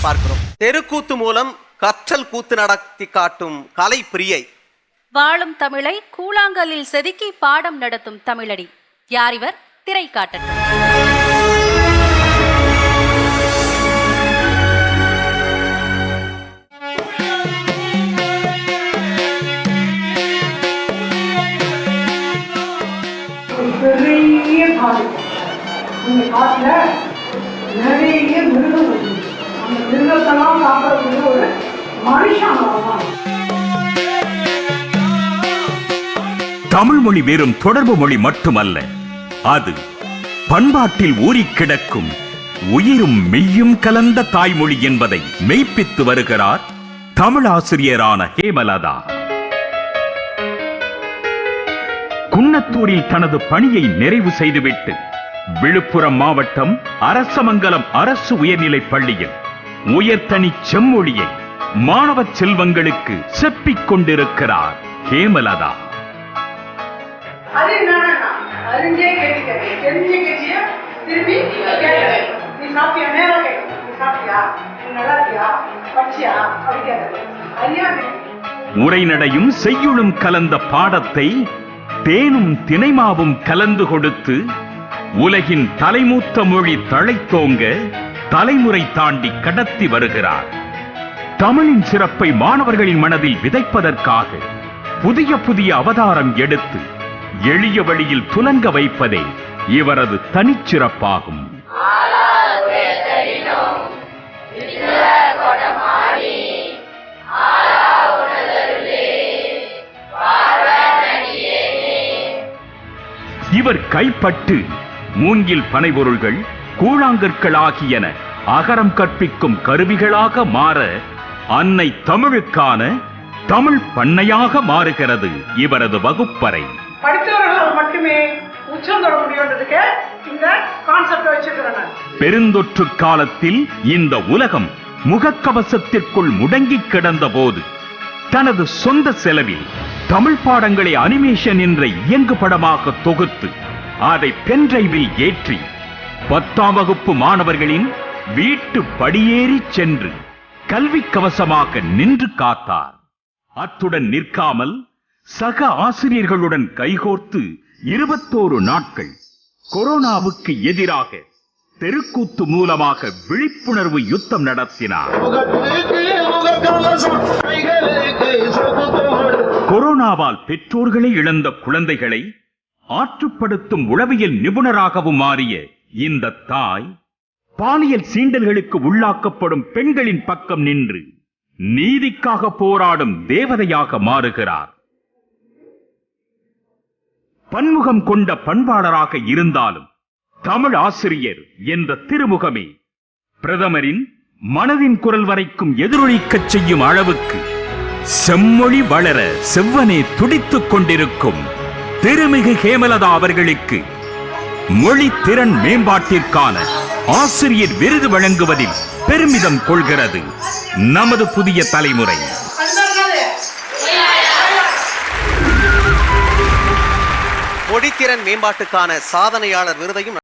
பார்க்கிறோம். தெருக்கூத்து மூலம் கற்றல் கூத்து நடத்தி காட்டும் கலை பிரியை. வாழும் தமிழை கூழாங்கல்லில் செதுக்கி பாடம் நடத்தும் தமிழடி. யார் இவர்? திரை காட்டட்டும். பெரிய காடு, அந்த காட்டுல நிறைய மிருகங்கள், அந்த மிருகத்தெல்லாம் சாப்பிடக்கூடிய ஒரு மனுஷன். தமிழ் மொழி வெறும் தொடர்பு மொழி மட்டுமல்ல, அது பண்பாட்டில் ஊறிக் கிடக்கும் உயிரும் மெய்யும் கலந்த தாய்மொழி என்பதை மெய்ப்பித்து வருகிறார் தமிழ் ஆசிரியரான ஹேமலதா. குன்னத்தூரில் தனது பணியை நிறைவு செய்துவிட்டு விழுப்புரம் மாவட்டம் அரசமங்கலம் அரசு உயர்நிலைப் பள்ளியில் உயர்தனி செம்மொழியை மாணவ செல்வங்களுக்கு செப்பிக் கொண்டிருக்கிறார் ஹேமலதா. உரைநடையும் செய்யுளும் கலந்த பாடத்தை தேனும் தினைமாவும் கலந்து கொடுத்து உலகின் தலைமூத்த மொழி தழைத்தோங்க தலைமுறை தாண்டி கடத்தி வருகிறார். தமிழின் சிறப்பை மாணவர்களின் மனதில் விதைப்பதற்காக புதிய புதிய அவதாரம் எடுத்து எளிய வழியில் துலங்க வைப்பதே இவரது தனிச்சிறப்பாகும். இவர் கைப்பட்டு மூங்கில் பனைபொருள்கள் கூழாங்கற்கள் ஆகியன அகரம் கற்பிக்கும் கருவிகளாக மாற அன்னை தமிழுக்கான தமிழ் பண்ணையாக மாறுகிறது இவரது வகுப்பறை. படித்தவர்களால் மட்டுமே உச்சம் தொட முடியும்ன்றதுக்கு இந்த கான்செப்ட் வச்சிருக்கிறேன். பெருந்தொற்று காலத்தில் இந்த உலகம் முகக்கவசத்திற்குள் முடங்கி கிடந்த போது தனது சொந்த செலவில் தமிழ் பாடங்களை அனிமேஷன் என்ற இயங்கு படமாக தொகுத்து அதை பென்டிரைவில் ஏற்றி 10ஆம் வகுப்பு மாணவர்களின் வீட்டு படியேறி சென்று கல்வி கவசமாக நின்று காத்தார். அத்துடன் நிற்காமல் சக ஆசிரியர்களுடன் கைகோர்த்து 21 நாட்கள் கொரோனாவுக்கு எதிராக தெருக்கூத்து மூலமாக விழிப்புணர்வு யுத்தம் நடத்தினார். கொரோனாவால் பெற்றோர்களை இழந்த குழந்தைகளை ஆற்றுப்படுத்தும் உளவியல் நிபுணராகவும் மாறிய இந்த தாய் பாலியல் சீண்டல்களுக்கு உள்ளாக்கப்படும் பெண்களின் பக்கம் நின்று நீதிக்காக போராடும் தேவதையாக மாறுகிறார். பன்முகம் கொண்ட பண்பாளராக இருந்தாலும் தமிழ் ஆசிரியர் என்ற திருமுகமே பிரதமரின் மனதின் குரல் வரைக்கும் எதிரொலிக்கச் செய்யும் அளவுக்கு செம்மொழி வளர செவ்வனே துடித்துக் கொண்டிருக்கும் திருமிகு ஹேமலதா அவர்களுக்கு மொழி திறன் மேம்பாட்டிற்கான ஆசிரியர் விருது வழங்குவதில் பெருமிதம் கொள்கிறது நமது புதிய தலைமுறை. மொழித்திறன் மேம்பாட்டுக்கான சாதனையாளர் விருதையும்